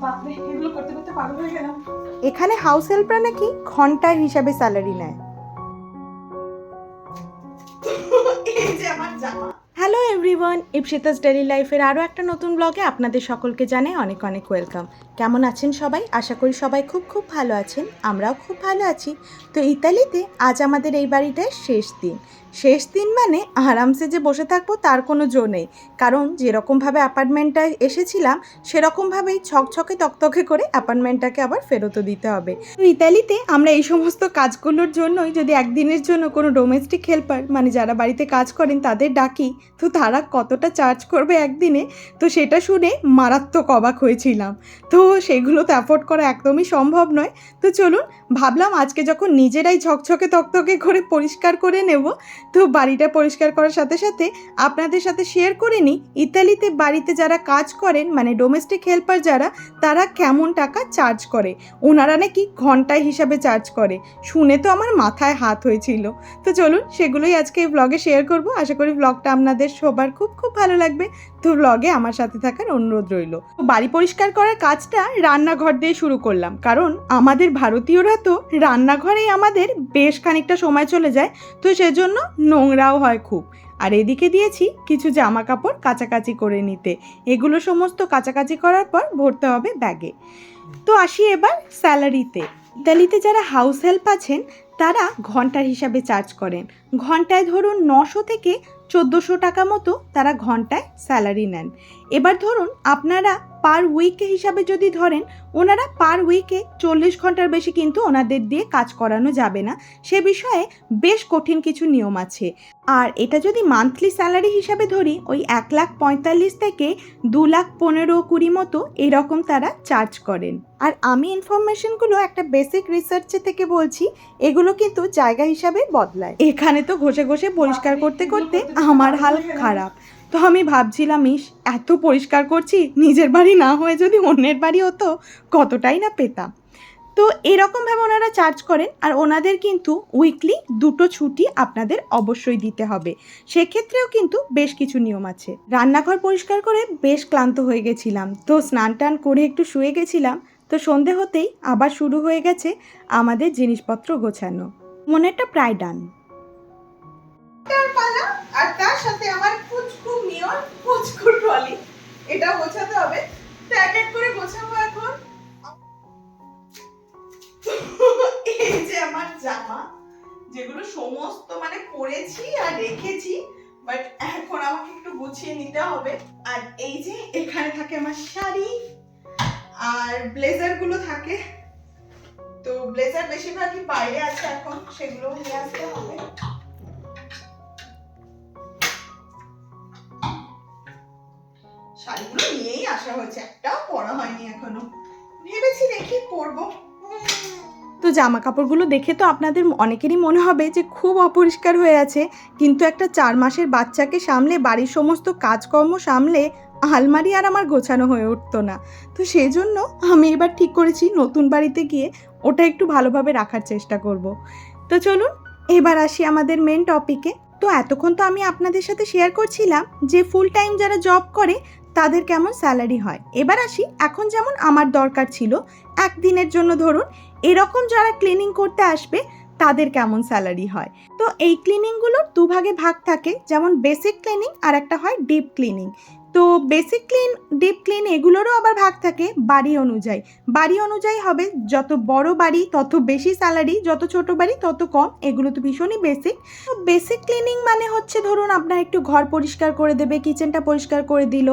বাপরে, এগুলো করতে করতে পাগল হয়ে গেলাম। এখানে হাউস হেল্পরা নাকি ঘন্টার হিসাবে স্যালারি নেয়। এই যে আমার জামা। হ্যালো এভরিওয়ান, ইপসিতাস ডেইলি লাইফের আরও একটা নতুন ব্লগে আপনাদের সকলকে জানাই অনেক অনেক ওয়েলকাম। কেমন আছেন সবাই? আশা করি সবাই খুব খুব ভালো আছেন, আমরাও খুব ভালো আছি। তো ইতালিতে আজ আমাদের এই বাড়িটায় শেষ দিন মানে আরামসে যে বসে থাকবো তার কোনো জো নেই, কারণ যেরকমভাবে অ্যাপার্টমেন্টটায় এসেছিলাম সেরকমভাবেই ছকছকে তকতকে করে অ্যাপার্টমেন্টটাকে আবার ফেরতও দিতে হবে। তো ইতালিতে আমরা এই সমস্ত কাজগুলোর জন্যই যদি একদিনের জন্য কোনো ডোমেস্টিক হেল্পার মানে যারা বাড়িতে কাজ করেন তাদের ডাকি, তো তারা কতটা চার্জ করবে একদিনে, তো সেটা শুনে মারাত্মক অবাক হয়েছিলাম। তো সেগুলো তো অ্যাফোর্ড করা একদমই সম্ভব নয়। তো চলুন, ভাবলাম আজকে যখন নিজেরাই ঝকঝকে তকতকে করে পরিষ্কার করে নেব, তো বাড়িটা পরিষ্কার করার সাথে সাথে আপনাদের সাথে শেয়ার করে নিই ইতালিতে বাড়িতে যারা কাজ করেন মানে ডোমেস্টিক হেল্পার যারা, তারা কেমন টাকা চার্জ করে। ওনারা নাকি ঘন্টায় হিসাবে চার্জ করে, শুনে তো আমার মাথায় হাত হয়েছিল। তো চলুন সেগুলোই আজকে এই ব্লগে শেয়ার করব। আশা করি ব্লগটা আপনাদের সবার খুব খুব ভালো লাগবে। তো ব্লগে আমার সাথে থাকার অনুরোধ রইল। তো বাড়ি পরিষ্কার করার কাজটা রান্নাঘর দিয়ে শুরু করলাম, কারণ আমাদের ভারতীয়রা তো রান্নাঘরেই আমাদের বেশ খানিকটা সময় চলে যায়, তো সেজন্য নোংরাও হয় খুব। আর এদিকে দিয়েছি কিছু জামা কাপড় কাচাকাচি করে নিতে, এগুলো সমস্ত কাচাকাচি করার পর ভরতে হবে ব্যাগে। তো আসি এবার স্যালারিতে। ইতালিতে যারা হাউস হেল্প আছেন তারা ঘন্টার হিসাবে চার্জ করেন। ঘন্টায় ধরুন 900 থেকে 1400 টাকা মতো তারা ঘন্টায় স্যালারি নেন। এবার ধরুন আপনারা পার উইক হিসাবে যদি ধরেন, ওনারা পার উইকে 40 ঘন্টার বেশি কিন্তু ওনাদের দিয়ে কাজ করানো যাবে না, সে বিষয়ে বেশ কঠিন কিছু নিয়ম আছে। আর এটা যদি মান্থলি স্যালারি হিসাবে ধরি, ওই 1,45,000 থেকে 2,15,20 মতো এরকম তারা চার্জ করেন। আর আমি ইনফরমেশনগুলো একটা বেসিক রিসার্চে থেকে বলছি, এগুলো কিন্তু জায়গা হিসাবে বদলায়। এখানে তো ঘষে ঘষে পরিষ্কার করতে করতে আমার হাল খারাপ। তো আমি ভাবছিলাম, এত পরিষ্কার করছি, নিজের বাড়ি না হয়ে যদি অন্যের বাড়ি হতো কতটাই না পেতাম। তো এরকমভাবে ওনারা চার্জ করেন। আর ওনাদের কিন্তু উইকলি 2টো ছুটি আপনাদের অবশ্যই দিতে হবে, সেক্ষেত্রেও কিন্তু বেশ কিছু নিয়ম আছে। রান্নাঘর পরিষ্কার করে বেশ ক্লান্ত হয়ে গেছিলাম, তো স্নান টান করে একটু শুয়ে গেছিলাম। তো সন্ধে হতেই আবার শুরু হয়ে গেছে আমাদের জিনিসপত্র গোছানো। মনেরটা প্রায় ডান। আর তার সাথে আমার পুচকু মিয়র পুচকু ট্রলি, এটা গোছাতে হবে। তো এক এক করে গোছাবো এখন। এই যে আমার জামা, যেগুলো সমস্ত মানে পরেছি আর রেখেছি, বাট এখন আমাকে একটু গুছিয়ে নিতে হবে। আর এই যে এখানে থাকে আমার শাড়ি আর ব্লেজার গুলো থাকে, তো ব্লেজার বেশিরভাগই বাইরে আছে, এখন সেগুলো নিয়ে আসতে হবে। শাড়িগুলো নিয়েই আসা হয়েছে, একটাও পরা হয়নি এখনো, ভেবেছি দেখি পরবো। তো জামা কাপড়গুলো দেখে তো আপনাদের অনেকেরই মনে হবে যে খুব অপরিষ্কার হয়ে আছে, কিন্তু একটা 4 মাসের বাচ্চাকে সামলে বাড়ির সমস্ত কাজকর্ম সামলে আলমারি আর আমার গোছানো হয়ে উঠতো না। তো সেই জন্য আমি এবার ঠিক করেছি নতুন বাড়িতে গিয়ে ওটা একটু ভালোভাবে রাখার চেষ্টা করব। তো চলুন এবার আসি আমাদের মেন টপিকে। তো এতক্ষণ তো আমি আপনাদের সাথে শেয়ার করছিলাম যে ফুল টাইম যারা জব করে তাদের কেমন স্যালারি হয়। এবার আসি এখন যেমন আমার দরকার ছিল একদিনের জন্য, ধরুন এরকম যারা ক্লিনিং করতে আসবে তাদের কেমন স্যালারি হয়। তো এই ক্লিনিংগুলোর দুভাগে ভাগ থাকে, যেমন বেসিক ক্লিনিং আর একটা হয় ডিপ ক্লিনিং। তো বেসিক ক্লিন, ডিপ ক্লিন এগুলোরও আবার ভাগ থাকে বাড়ি অনুযায়ী হবে। যত বড় বাড়ি তত বেশি স্যালারি, যত ছোট বাড়ি তত কম। এগুলো তো ভীষণই বেসিক। তো বেসিক ক্লিনিং মানে হচ্ছে ধরুন আপনার একটু ঘর পরিষ্কার করে দেবে, কিচেনটা পরিষ্কার করে দিল,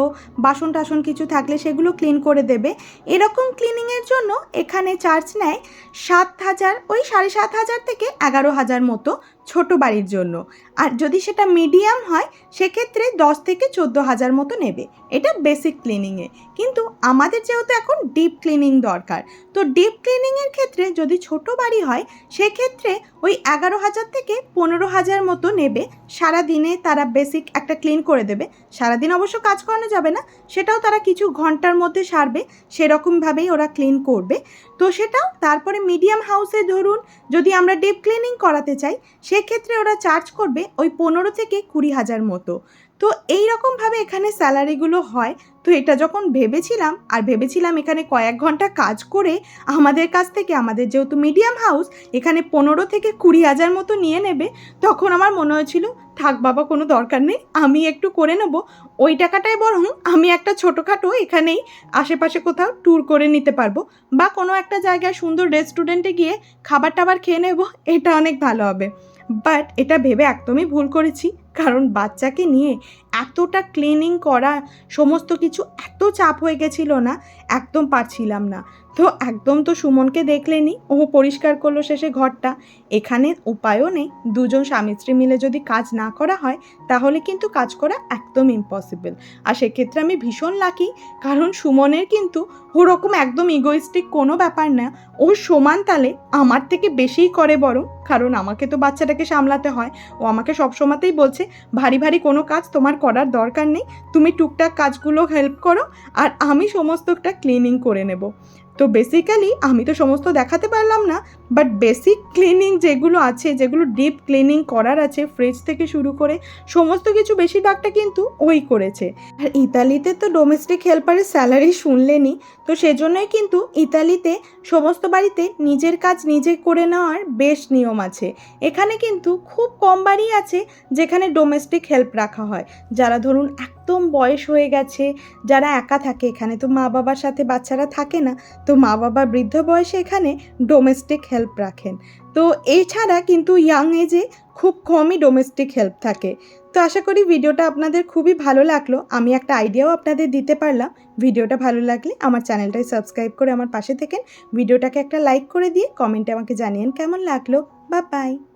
বাসন টাসন কিছু থাকলে সেগুলো ক্লিন করে দেবে। এরকম ক্লিনিংয়ের জন্য এখানে চার্জ নেয় 7,000, ওই 7,500 থেকে 11,000 মতো ছোট বাড়ির জন্য। আর যদি সেটা মিডিয়াম হয় সেক্ষেত্রে 10 থেকে 14,000 মতো নেবে, এটা বেসিক ক্লিনিংয়ে। কিন্তু আমাদের যেহেতু এখন ডিপ ক্লিনিং দরকার, তো ডিপ ক্লিনিংয়ের ক্ষেত্রে যদি ছোট বাড়ি হয় সেক্ষেত্রে ওই 11,000 থেকে 15,000 মতো নেবে। সারাদিনে তারা বেসিক একটা ক্লিন করে দেবে। সারাদিন অবশ্য কাজ করানো যাবে না, সেটাও তারা কিছু ঘন্টার মধ্যে সারবে, সেরকমভাবেই ওরা ক্লিন করবে। তো সেটাও তারপরে মিডিয়াম হাউসে ধরুন যদি আমরা ডিপ ক্লিনিং করাতে চাই সেক্ষেত্রে ওরা চার্জ করবে ওই 15 থেকে 20,000 মতো। তো এই রকমভাবে এখানে স্যালারিগুলো হয়। তো এটা যখন ভেবেছিলাম এখানে কয়েক ঘন্টা কাজ করে আমাদের কাছ থেকে, আমাদের যেহেতু মিডিয়াম হাউস, এখানে 15 থেকে 20,000 মতো নিয়ে নেবে, তখন আমার মনে হয়েছিল থাক বাবা, কোনো দরকার নেই, আমি একটু করে নেব, ওই টাকাটাই বরং আমি একটা ছোটোখাটো এখানেই আশেপাশে কোথাও ট্যুর করে নিতে পারবো, বা কোনো একটা জায়গায় সুন্দর রেস্টুরেন্টে গিয়ে খাবার টাবার খেয়ে নেব, এটা অনেক ভালো হবে। বাট এটা ভেবে একদমই ভুল করেছি, কারণ বাচ্চাকে নিয়ে এতটা ক্লিনিং করা, সমস্ত কিছু এত চাপ হয়ে গেছিলো না, একদম পারছিলাম না। তো একদম তো সুমনকে দেখলেনি, ও পরিষ্কার করলো শেষে ঘরটা। এখানে উপায়ও নেই, দুজন স্বামী স্ত্রী মিলে যদি কাজ না করা হয় তাহলে কিন্তু কাজ করা একদম ইম্পসিবল। আর সেক্ষেত্রে আমি ভীষণ লাকি, কারণ সুমনের কিন্তু ওরকম একদম ইগোইস্টিক কোনো ব্যাপার না, ও সমান তালে আমার থেকে বেশিই করে বরং, কারণ আমাকে তো বাচ্চাটাকে সামলাতে হয়। ও আমাকে সবসময়তেই বলছে ভারী ভারী কোনো কাজ তোমার করার দরকার নেই, তুমি টুকটাক কাজগুলো হেল্প করো আর আমি সমস্তটা ক্লিনিং করে নেব। তো বেসিক্যালি আমি তো সমস্ত দেখাতে পারলাম না, বাট বেসিক ক্লিনিং যেগুলো আছে, যেগুলো ডিপ ক্লিনিং করার আছে, ফ্রিজ থেকে শুরু করে সমস্ত কিছু বেশিরভাগটা কিন্তু ওই করেছে। আর ইতালিতে তো ডোমেস্টিক হেল্পারের স্যালারি শুনলেনি, তো সেজন্যই কিন্তু ইতালিতে সমস্ত বাড়িতে নিজের কাজ নিজে করে নেওয়ার বেশ নিয়ম আছে। এখানে কিন্তু খুব কম বাড়ি আছে যেখানে ডোমেস্টিক হেল্প রাখা হয়। যারা ধরুন একদম বয়স হয়ে গেছে, যারা একা থাকে, এখানে তো মা বাবার সাথে বাচ্চারা থাকে না, তো মা বাবা বৃদ্ধ বয়সে এখানে ডোমেস্টিক হেল্প রাখেন। তো এছাড়া কিন্তু ইয়াং এজে খুব কমই ডোমেস্টিক হেল্প থাকে। তো আশা করি ভিডিওটা আপনাদের খুবই ভালো লাগলো, আমি একটা আইডিয়াও আপনাদের দিতে পারলাম। ভিডিওটা ভালো লাগলে আমার চ্যানেলটাই সাবস্ক্রাইব করে আমার পাশে থেকেন, ভিডিওটাকে একটা লাইক করে দিয়ে কমেন্টে আমাকে জানিয়েন কেমন লাগলো। Bye bye.